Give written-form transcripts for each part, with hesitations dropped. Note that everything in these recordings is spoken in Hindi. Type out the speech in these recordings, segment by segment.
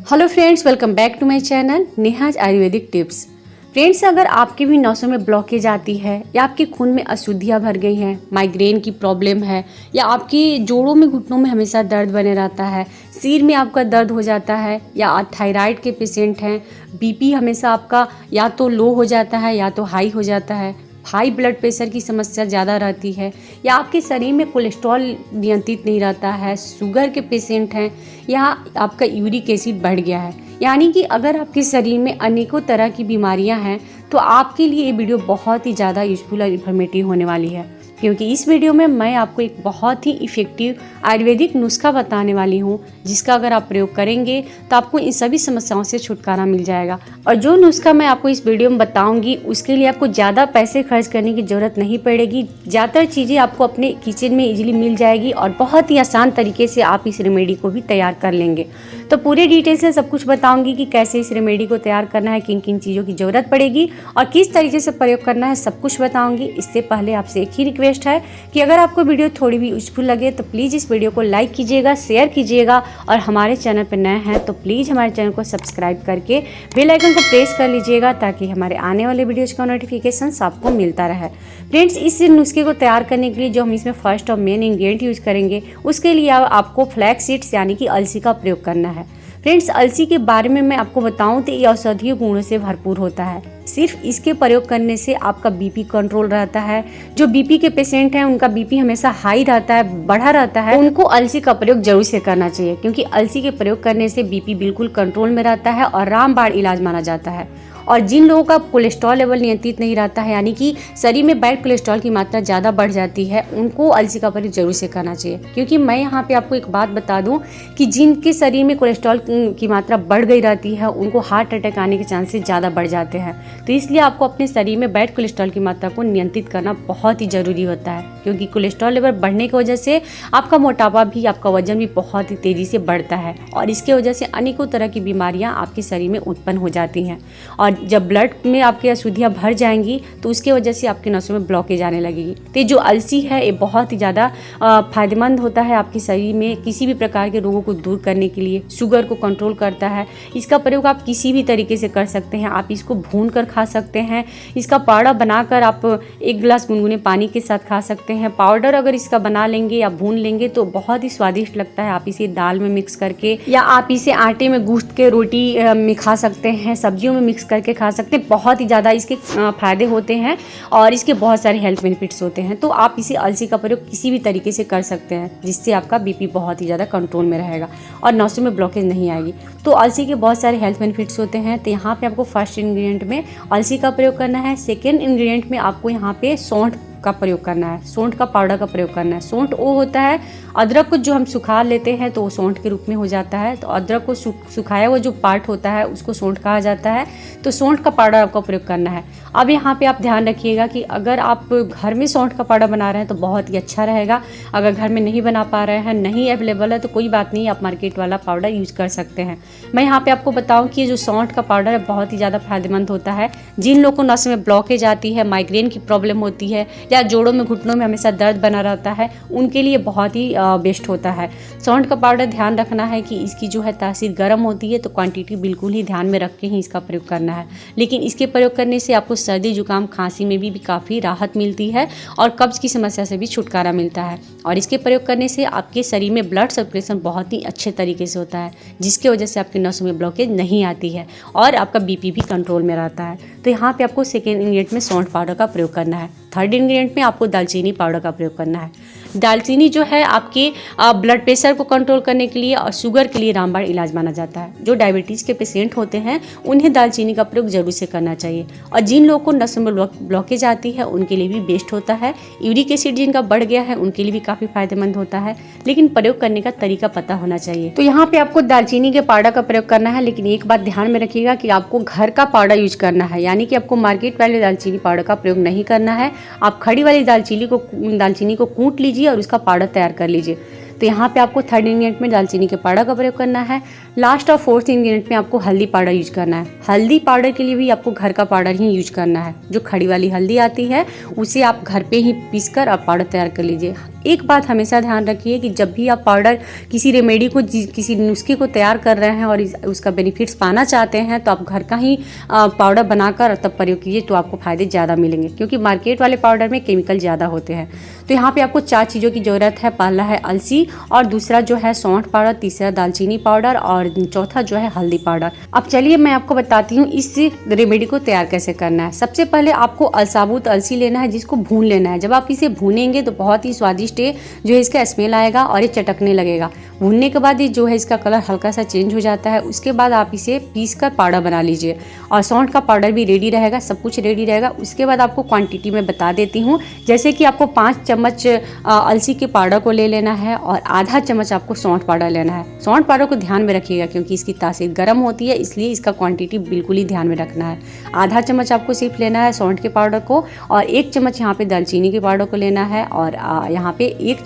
Hello friends, welcome back to my channel Neha's Ayurvedic tips. Friends, अगर आपके भी नसों में ब्लॉकेज आती है या आपके खून में अशुद्धियाँ भर गई हैं, माइग्रेन की प्रॉब्लम है या आपकी जोड़ों में घुटनों में हमेशा दर्द बने रहता है, सिर में आपका दर्द हो जाता है या आप थायराइड के पेशेंट हैं, बीपी हमेशा आपका या तो लो हो जाता है या तो हाई हो जाता है, हाई ब्लड प्रेशर की समस्या ज़्यादा रहती है या आपके शरीर में कोलेस्ट्रॉल नियंत्रित नहीं रहता है, शुगर के पेशेंट हैं या आपका यूरिक एसिड बढ़ गया है, यानी कि अगर आपके शरीर में अनेकों तरह की बीमारियां हैं तो आपके लिए ये वीडियो बहुत ही ज़्यादा यूजफुल और इन्फॉर्मेटिव होने वाली है। क्योंकि इस वीडियो में मैं आपको एक बहुत ही इफ़ेक्टिव आयुर्वेदिक नुस्खा बताने वाली हूँ, जिसका अगर आप प्रयोग करेंगे तो आपको इन सभी समस्याओं से छुटकारा मिल जाएगा। और जो नुस्खा मैं आपको इस वीडियो में बताऊंगी उसके लिए आपको ज़्यादा पैसे खर्च करने की ज़रूरत नहीं पड़ेगी। ज़्यादातर चीज़ें आपको अपने किचन में इजीली मिल जाएगी और बहुत ही आसान तरीके से आप इस रेमेडी को भी तैयार कर लेंगे। तो पूरे डिटेल से सब कुछ बताऊंगी कि कैसे इस रेमेडी को तैयार करना है, किन किन चीज़ों की ज़रूरत पड़ेगी और किस तरीके से प्रयोग करना है, सब कुछ बताऊंगी। इससे पहले आपसे एक ही रिक्वेस्ट है कि अगर आपको वीडियो थोड़ी भी यूजफुल लगे तो प्लीज़ इस वीडियो को लाइक कीजिएगा, शेयर कीजिएगा और हमारे चैनल पर नए हैं तो प्लीज़ हमारे चैनल को सब्सक्राइब करके बेल आइकन को प्रेस कर लीजिएगा ताकि हमारे आने वाले वीडियोज़ का नोटिफिकेशन आपको मिलता रहे। फ्रेंड्स, इस नुस्खे को तैयार करने के लिए जो हम इसमें फर्स्ट और मेन इंग्रेडिएंट यूज़ करेंगे उसके लिए आपको फ्लैक्स सीड्स यानी कि अलसी का प्रयोग करना है। फ्रेंड्स, अलसी के बारे में मैं आपको बताऊं तो ये औषधीय गुणों से भरपूर होता है। सिर्फ इसके प्रयोग करने से आपका बीपी कंट्रोल रहता है। जो बीपी के पेशेंट हैं उनका बीपी हमेशा हाई रहता है, बढ़ा रहता है, उनको अलसी का प्रयोग जरूर से करना चाहिए, क्योंकि अलसी के प्रयोग करने से बीपी बिल्कुल कंट्रोल में रहता है और रामबाण इलाज माना जाता है। और जिन लोगों का कोलेस्ट्रॉल लेवल नियंत्रित नहीं रहता है, यानी कि शरीर में बैड कोलेस्ट्रॉल की मात्रा ज़्यादा बढ़ जाती है, उनको अलसी का प्रयोग जरूर से करना चाहिए। क्योंकि मैं यहाँ पे आपको एक बात बता दूँ कि जिनके शरीर में कोलेस्ट्रॉल की मात्रा बढ़ गई रहती है उनको हार्ट अटैक आने के चांसेस ज़्यादा बढ़ जाते हैं। तो इसलिए आपको अपने शरीर में बैड कोलेस्ट्रॉल की मात्रा को नियंत्रित करना बहुत ही ज़रूरी होता है, क्योंकि कोलेस्ट्रॉल लेवल बढ़ने की वजह से आपका मोटापा भी, आपका वजन भी बहुत ही तेज़ी से बढ़ता है और इसके वजह से अनेकों तरह की बीमारियाँ आपके शरीर में उत्पन्न हो जाती हैं। और जब ब्लड में आपकी अशुद्धियाँ भर जाएंगी तो उसके वजह से आपके नसों में ब्लॉकेज आने लगेगी। तो जो अलसी है ये बहुत ही ज़्यादा फायदेमंद होता है आपके शरीर में किसी भी प्रकार के रोगों को दूर करने के लिए, शुगर को कंट्रोल करता है। इसका प्रयोग आप किसी भी तरीके से कर सकते हैं। आप इसको भून कर खा सकते हैं, इसका पाउडर बनाकर आप 1 गिलास गुनगुने पानी के साथ खा सकते हैं। पाउडर अगर इसका बना लेंगे या भून लेंगे तो बहुत ही स्वादिष्ट लगता है। आप इसे दाल में मिक्स करके या आप इसे आटे में गूंथ के रोटी में खा सकते हैं, सब्जियों में मिक्स करके खा सकते हैं। बहुत ही ज़्यादा इसके फ़ायदे होते हैं और इसके बहुत सारे हेल्थ बेनिफिट्स होते हैं। तो आप इसे अलसी का प्रयोग किसी भी तरीके से कर सकते हैं, जिससे आपका बीपी बहुत ही ज़्यादा कंट्रोल में रहेगा और नसों में ब्लॉकेज नहीं आएगी। तो अलसी के बहुत सारे हेल्थ बेनिफिट्स होते हैं। तो यहाँ पे आपको फर्स्ट इंग्रेडिएंट में अलसी का प्रयोग करना है। सेकेंड इंग्रेडिएंट में आपको यहाँ पे सौंठ का प्रयोग करना है, सौंठ का पाउडर का प्रयोग करना है। सौंठ वो होता है, अदरक को जो हम सुखा लेते हैं तो वो सौंठ के रूप में हो जाता है। तो अदरक को सुखाया हुआ जो पार्ट होता है उसको सौंठ कहा जाता है। तो सौंठ का पाउडर आपको प्रयोग करना है। अब यहाँ पे आप ध्यान रखिएगा कि अगर आप घर में सौंठ का पाउडर बना रहे हैं तो बहुत ही अच्छा रहेगा। अगर घर में नहीं बना पा रहे हैं, नहीं अवेलेबल है, तो कोई बात नहीं, आप मार्केट वाला पाउडर यूज कर सकते हैं। मैं यहाँ पे आपको बताऊँ कि ये जो सौंठ का पाउडर है बहुत ही ज़्यादा फायदेमंद होता है। जिन लोगों को नस में ब्लॉकेज आती है, माइग्रेन की प्रॉब्लम होती है या जोड़ों में, घुटनों में हमेशा दर्द बना रहता है, उनके लिए बहुत ही बेस्ट होता है। सौंठ का पाउडर ध्यान रखना है कि इसकी जो है तासीर गर्म होती है, तो क्वांटिटी बिल्कुल ही ध्यान में रख के ही इसका प्रयोग करना है। लेकिन इसके प्रयोग करने से आपको सर्दी, जुकाम, खांसी में भी काफ़ी राहत मिलती है और कब्ज की समस्या से भी छुटकारा मिलता है। और इसके प्रयोग करने से आपके शरीर में ब्लड सर्कुलेशन बहुत ही अच्छे तरीके से होता है, जिसकी वजह से आपके नसों में ब्लॉकेज नहीं आती है और आपका बीपी भी कंट्रोल में रहता है। तो यहाँ पे आपको सेकेंड इंग्रेडिएंट में सौंठ पाउडर का प्रयोग करना है। थर्ड इंग्रेडिएंट में आपको दालचीनी पाउडर का प्रयोग करना है। दालचीनी जो है आपके ब्लड प्रेशर को कंट्रोल करने के लिए और शुगर के लिए रामबाण इलाज माना जाता है। जो डायबिटीज़ के पेशेंट होते हैं उन्हें दालचीनी का प्रयोग जरूर से करना चाहिए। और जिन लोगों को नसों में ब्लॉकेज आती है उनके लिए भी बेस्ट होता है। यूरिक एसिड जिनका बढ़ गया है उनके लिए भी काफ़ी फायदेमंद होता है, लेकिन प्रयोग करने का तरीका पता होना चाहिए। तो यहाँ पे आपको दालचीनी के पाउडर का प्रयोग करना है, लेकिन एक बात ध्यान में रखिएगा कि आपको घर का पाउडर यूज करना है, यानी कि आपको मार्केट वाले दालचीनी पाउडर का प्रयोग नहीं करना है। आप खड़ी वाली दालचीनी को कूट लीजिए और उसका पाउडर तैयार कर लीजिए। तो यहाँ पे आपको थर्ड इंग्रेडिएंट में दालचीनी के पाउडर का प्रयोग करना है। लास्ट और फोर्थ इंग्रेडिएंट में आपको हल्दी पाउडर यूज करना है। हल्दी पाउडर के लिए भी आपको घर का पाउडर ही यूज करना है। जो खड़ी वाली हल्दी आती है उसे आप घर पे ही पीसकर आप पाउडर तैयार कर लीजिए। एक बात हमेशा ध्यान रखिए कि जब भी आप पाउडर किसी रेमेडी को, किसी नुस्खे को तैयार कर रहे हैं और उसका बेनिफिट्स पाना चाहते हैं तो आप घर का ही पाउडर बनाकर तब प्रयोग कीजिए, तो आपको फ़ायदे ज़्यादा मिलेंगे, क्योंकि मार्केट वाले पाउडर में केमिकल ज़्यादा होते हैं। तो यहाँ पे आपको 4 चीज़ों की ज़रूरत है। पहला है अलसी, और दूसरा जो है सौंठ पाउडर, तीसरा दालचीनी पाउडर, और चौथा जो है हल्दी पाउडर। अब चलिए मैं आपको बताती हूँ इस रेमेडी को तैयार कैसे करना है। सबसे पहले आपको साबुत अलसी लेना है, जिसको भून लेना है। जब आप इसे भूनेंगे तो बहुत ही स्वादिष्ट जो है इसका स्मेल आएगा और ये चटकने लगेगा। भूनने के बाद ये जो है इसका कलर हल्का सा चेंज हो जाता है। उसके बाद आप इसे पीस कर पाउडर बना लीजिए, और सौंठ का पाउडर भी रेडी रहेगा, सब कुछ रेडी रहेगा। उसके बाद आपको क्वांटिटी में बता देती हूँ, जैसे कि आपको 5 चम्मच अलसी के पाउडर को ले लेना है और आधा चम्मच आपको सौंठ पाउडर लेना है। सौंठ पाउडर को ध्यान में रखिएगा क्योंकि इसकी तासीर गर्म होती है, इसलिए इसका क्वांटिटी बिल्कुल ही ध्यान में रखना है। आधा चम्मच आपको सिर्फ लेना है सौंठ के पाउडर को, और 1 चम्मच यहाँ पे दालचीनी के पाउडर को लेना है, और यहाँ पे 1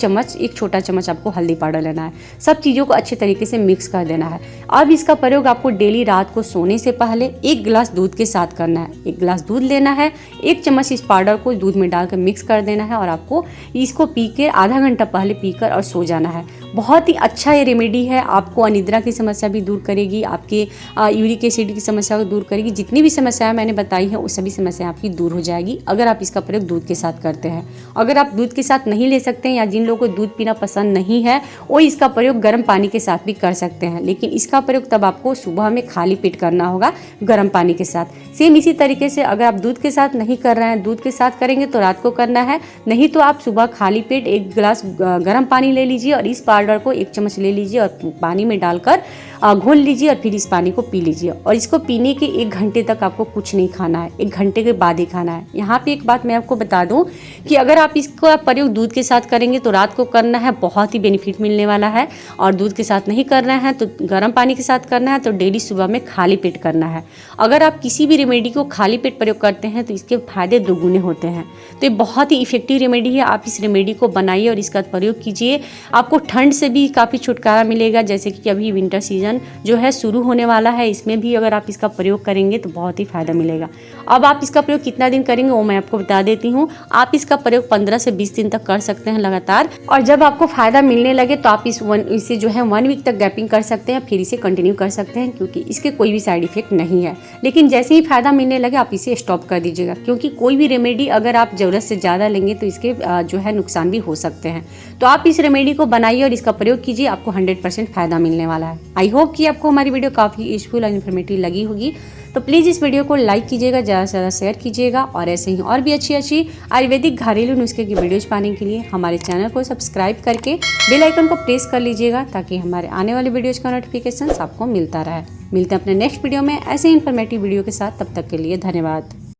छोटा चम्मच आपको हल्दी पाउडर लेना है। सब चीज़ों को अच्छे तरीके से मिक्स कर देना है। अब इसका प्रयोग आपको डेली रात को सोने से पहले 1 गिलास दूध के साथ करना है। 1 गिलास दूध लेना है, 1 चम्मच इस पाउडर को दूध में डालकर मिक्स कर देना है, और आपको इसको पी के आधा घंटा पहले पीकर और सो जाना है। बहुत ही अच्छा ये रेमेडी है, आपको अनिद्रा की समस्या भी दूर करेगी, आपके यूरिक एसिड की समस्या को दूर करेगी। जितनी भी समस्याएं मैंने बताई हैं वो सभी समस्याएं आपकी दूर हो जाएगी अगर आप इसका प्रयोग दूध के साथ करते हैं। अगर आप दूध के साथ नहीं ले सकते हैं या जिन लोगों को दूध पीना पसंद नहीं है वो इसका प्रयोग गर्म पानी के साथ भी कर सकते हैं, लेकिन इसका प्रयोग तब आपको सुबह में खाली पेट करना होगा गर्म पानी के साथ। सेम इसी तरीके से अगर आप दूध के साथ नहीं कर रहे हैं, दूध के साथ करेंगे तो रात को करना है, नहीं तो आप सुबह खाली पेट 1 गिलास गर्म पानी ले लीजिए और इस पाउडर को 1 चम्मच ले लीजिए और पानी में डालकर घोल लीजिए और फिर इस पानी को पी लीजिए। और इसको पीने के 1 घंटे तक आपको कुछ नहीं खाना है, 1 घंटे के बाद ही खाना है। यहाँ पे एक बात मैं आपको बता दूं कि अगर आप इसको प्रयोग दूध के साथ करेंगे तो रात को करना है, बहुत ही बेनिफिट मिलने वाला है। और दूध के साथ नहीं करना है तो गर्म पानी के साथ करना है, तो डेली सुबह में खाली पेट करना है। अगर आप किसी भी रेमेडी को खाली पेट प्रयोग करते हैं तो इसके फायदे दोगुने होते हैं। तो ये बहुत ही इफेक्टिव रेमेडी है, आप इस रेमेडी को बनाइए और इसका प्रयोग कीजिए। आपको ठंड से भी काफ़ी छुटकारा मिलेगा, जैसे कि अभी विंटर सीजन जो है शुरू होने वाला है, इसमें भी अगर आप इसका प्रयोग करेंगे तो बहुत ही फायदा मिलेगा। अब आप इसका प्रयोग कितना दिन करेंगे वो मैं आपको बता देती हूँ। आप इसका प्रयोग 15 से 20 दिन तक कर सकते हैं लगातार, और जब आपको फायदा मिलने लगे तो आप इसे जो है 1 वीक तक गैपिंग कर सकते हैं, फिर इसे कंटिन्यू कर सकते हैं, क्योंकि इसके कोई भी साइड इफेक्ट नहीं है। लेकिन जैसे ही फायदा मिलने लगे आप इसे स्टॉप कर दीजिएगा, क्योंकि कोई भी रेमेडी अगर आप ज़रूरत से ज़्यादा लेंगे तो इसके जो है नुकसान भी हो सकते हैं। तो आप इस रेमेडी को बनाइए और इसका प्रयोग कीजिए, आपको 100% फायदा मिलने वाला है। आई होप कि आपको हमारी वीडियो काफ़ी यूजफुल और इन्फॉर्मेटिव लगी होगी। तो प्लीज़ इस वीडियो को लाइक कीजिएगा, ज़्यादा से ज़्यादा शेयर कीजिएगा, और ऐसे ही और भी अच्छी अच्छी आयुर्वेदिक घरेलू नुस्खे की वीडियोज पाने के लिए हमारे चैनल को सब्सक्राइब करके बेल आइकन को प्रेस कर लीजिएगा, ताकि हमारे आने वाले वीडियोज़ का नोटिफिकेशन आपको मिलता रहे। मिलते हैं अपने नेक्स्ट वीडियो में ऐसे इन्फॉर्मेटिव वीडियो के साथ, तब तक के लिए धन्यवाद।